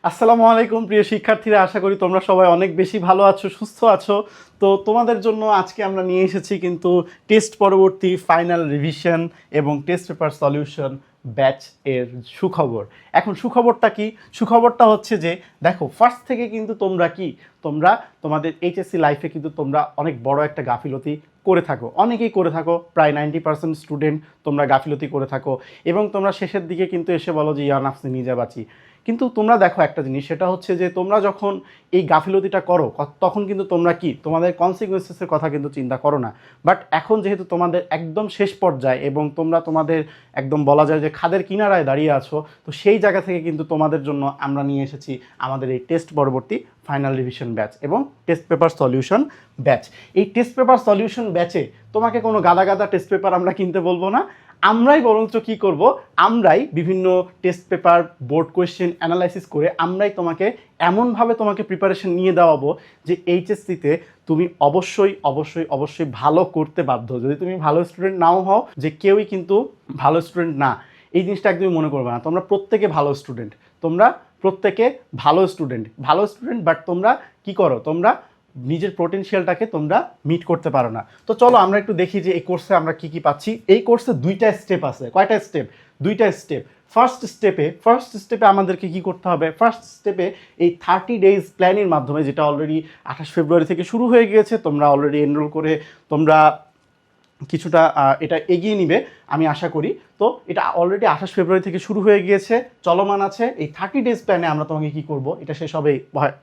আসসালামু আলাইকুম প্রিয় শিক্ষার্থীরা, আশা করি তোমরা সবাই অনেক বেশি ভালো আছো, সুস্থ আছো। তো তোমাদের জন্য আজকে আমরা নিয়ে এসেছি কিন্তু টেস্ট পরবর্তী ফাইনাল রিভিশন এবং টেস্ট পেপার সলিউশন ব্যাচ এর সুখবর। এখন সুখবরটা কি? সুখবরটা হচ্ছে যে দেখো, ফার্স্ট থেকে কিন্তু তোমরা তোমাদের এইচএসসি লাইফে কিন্তু তোমরা অনেক বড় একটা গাফিলতি করে থাকো, অনেকেই করে থাকো। প্রায় 90% স্টুডেন্ট তোমরা গাফিলতি করে থাকো এবং তোমরা শেষের দিকে কিন্তু এসে বলো যে ইয়া নাফসি নিজে বাঁচি। কিন্তু তোমরা দেখো একটা জিনিস, সেটা হচ্ছে যে তোমরা যখন এই গাফিলতিটা করো তখন কিন্তু তোমরা তোমাদের কনসিকুয়েন্সেসের কথা কিন্তু চিন্তা করো না। বাট এখন যেহেতু তোমাদের একদম শেষ পর্যায়ে এবং তোমরা তোমাদের একদম বলা যায় যে খাদের কিনারায় দাঁড়িয়ে আছো, তো সেই জায়গা থেকে কিন্তু তোমাদের জন্য আমরা নিয়ে এসেছি আমাদের এই টেস্ট পরবর্তী ফাইনাল রিভিশন ব্যাচ এবং টেস্ট পেপার সলিউশন ব্যাচ। এই টেস্ট পেপার সলিউশন ব্যাচে তোমাকে কোনো গাদা গাদা টেস্ট পেপার আমরা কিনতে বলবো না। আমরাই বরঞ্চ কী করব, আমরাই বিভিন্ন test paper board question analysis করে আমরাই তোমাকে এমনভাবে তোমাকে প্রিপারেশন নিয়ে দেওয়াবো যে এইচএসসিতে তুমি অবশ্যই অবশ্যই অবশ্যই ভালো করতে বাধ্য। যদি তুমি ভালো স্টুডেন্ট নাও হও, যে কেউই কিন্তু ভালো স্টুডেন্ট না, এই জিনিসটা একদমই মনে করবে না। তোমরা প্রত্যেকে ভালো স্টুডেন্ট, ভালো স্টুডেন্ট, বাট তোমরা কি করো, তোমরা নিজের পোটেনশিয়ালটাকে তোমরা মিট করতে পারো না। তো চলো আমরা একটু দেখি যে এই কোর্সে আমরা কি কি পাচ্ছি। এই কোর্সে দুইটা স্টেপ আছে। কয়টা স্টেপ? দুইটা স্টেপ। ফার্স্ট স্টেপে আমাদেরকে কি করতে হবে? ফার্স্ট স্টেপে এই 30 ডেজ প্ল্যানের মাধ্যমে, যেটা অলরেডি 28 ফেব্রুয়ারি থেকে শুরু হয়ে গিয়েছে, তোমরা অলরেডি এনরোল করে তোমরা কিছুটা এটা এগিয়ে নিবে আমি আশা করি। তো এটা অলরেডি 28 ফেব্রুয়ারি থেকে শুরু হয়ে গিয়েছে, চলমান আছে। এই 30 ডেজ প্ল্যানে আমরা তোমাকে কি করব, এটা শেষ হবে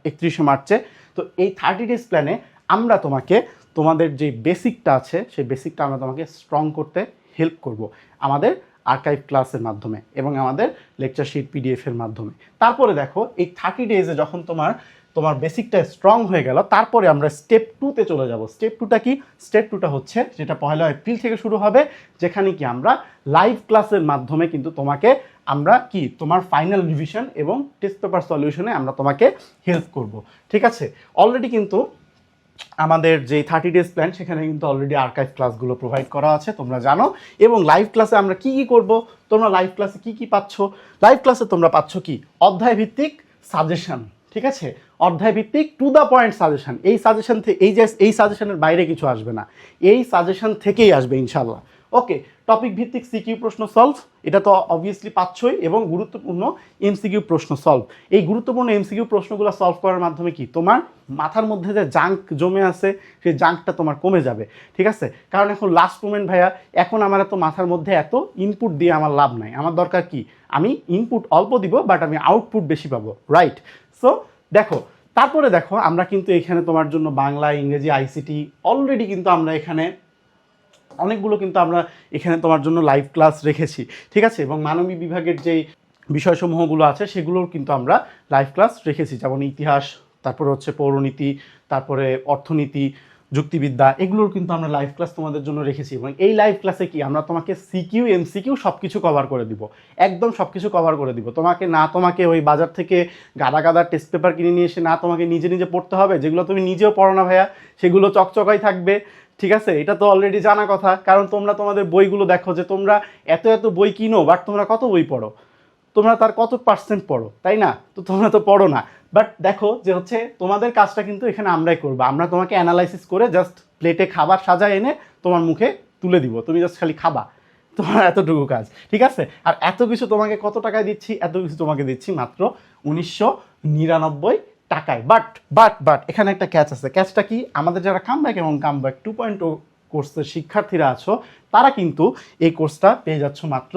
31শে মার্চে। তো এই 30 ডেজ প্ল্যানে আমরা তোমাদের যে বেসিকটা আছে, সেই বেসিকটা আমরা তোমাকে স্ট্রং করতে হেল্প করব আমাদের আর্কাইভ ক্লাসের মাধ্যমে এবং আমাদের লেকচার শিট পিডিএফের মাধ্যমে। তারপরে দেখো, এই 30 ডেজে যখন তোমার বেসিকটা স্ট্রং হয়ে গেল, তারপরে আমরা স্টেপ 2তে চলে যাব। স্টেপ 2টা কি? স্টেপ 2টা হচ্ছে যেটা 1 এপ্রিল থেকে শুরু হবে, যেখানে কি আমরা লাইভ ক্লাসের মাধ্যমে কিন্তু তোমার ফাইনাল রিভিশন এবং টেস্ট পেপার সলিউশনে আমরা তোমাকে হেল্প করব। ঠিক আছে? অলরেডি কিন্তু আমাদের যে 30 ডেজ প্ল্যান, সেখানে কিন্তু অলরেডি আর্কাইভ ক্লাসগুলো প্রোভাইড করা আছে, তোমরা জানো। এবং লাইভ ক্লাসে আমরা কি করব, তোমরা লাইভ ক্লাসে কি পাচ্ছ? লাইভ ক্লাসে তোমরা পাচ্ছ কি? অধ্যায় ভিত্তিক সাজেশন। ঠিক আছে? অধ্যায় ভিত্তিক টু দ্য পয়েন্ট সাজেশন। এই সাজেশনের বাইরে কিছু আসবে না, এই সাজেশন থেকেই আসবে ইনশাল্লাহ। ওকে, টপিক ভিত্তিক সিকিউ প্রশ্ন সলভ, এটা তো অবভিয়াসলি পাচ্ছই, এবং গুরুত্বপূর্ণ এমসিকিউ প্রশ্ন সলভ। এই গুরুত্বপূর্ণ এমসিকিউ প্রশ্নগুলো সলভ করার মাধ্যমে কি তোমার মাথার মধ্যে যে জাঙ্ক জমে আছে, সেই জাঙ্কটা তোমার কমে যাবে। ঠিক আছে? কারণ এখন লাস্ট মোমেন্ট ভাইয়া, এখন আমার এত মাথার মধ্যে এত ইনপুট দিয়ে আমার লাভ নাই। আমার দরকার কি, আমি ইনপুট অল্প দিব বাট আমি আউটপুট বেশি পাবো। রাইট? সো তারপরে দেখো, আমরা কিন্তু এখানে তোমার জন্য বাংলা, ইংরেজি, আইসিটি অলরেডি কিন্তু আমরা এখানে অনেকগুলো কিন্তু আমরা এখানে তোমার জন্য লাইভ ক্লাস রেখেছি। ঠিক আছে? এবং মানবিক বিভাগের যেই বিষয়সমূহগুলো আছে, সেগুলোর কিন্তু আমরা লাইভ ক্লাস রেখেছি, যেমন ইতিহাস, তারপরে হচ্ছে পৌরনীতি, তারপরে অর্থনীতি, যুক্তিবিদ্যা, এগুলোর কিন্তু আমরা লাইভ ক্লাস তোমাদের জন্য রেখেছি। এবং এই লাইভ ক্লাসে কি আমরা তোমাকে সিকিউ এমসিকিউ সব কিছু কভার করে দিব, একদম সব কিছু কভার করে দিব। তোমাকে ওই বাজার থেকে গাদা টেস্ট পেপার কিনে নিয়ে এসে তোমাকে নিজে পড়তে হবে, যেগুলো তুমি নিজেও পড়ো না ভাইয়া, সেগুলো চকচকাই থাকবে। ঠিক আছে? এটা তো অলরেডি জানা কথা, কারণ তোমরা তোমাদের বইগুলো দেখো যে তোমরা এত বই কিনো, বাট তোমরা কত বই পড়ো? তোমরা তার কত পার্সেন্ট পড়ো, তাই না? তো তোমরা তো পড়ো না। বাট দেখো যে হচ্ছে তোমাদের কাজটা কিন্তু এখানে আমরাই করবো। আমরা তোমাকে অ্যানালাইসিস করে জাস্ট প্লেটে খাবার সাজায় এনে তোমার মুখে তুলে দিব, তুমি জাস্ট খালি খাবা। তোমার এতটুকু কাজ। ঠিক আছে? আর এত কিছু তোমাকে কত টাকায় দিচ্ছি? এত কিছু তোমাকে দিচ্ছি মাত্র 1999 টাকায়। বাট এখানে একটা ক্যাচ আছে। ক্যাচটা কি? আমাদের যারা কামব্যাক এবং কামব্যাক 2.0 কোর্সের শিক্ষার্থীরা আছো, তারা কিন্তু এই কোর্সটা পেয়ে যাচ্ছ মাত্র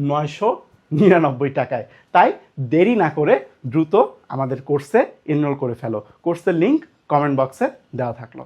999 টাকায়। তাই দেরি না করে দ্রুত আমাদের কোর্সে এনরোল করে ফেলো। কোর্সের লিঙ্ক কমেন্ট বক্সে দেওয়া থাকলো।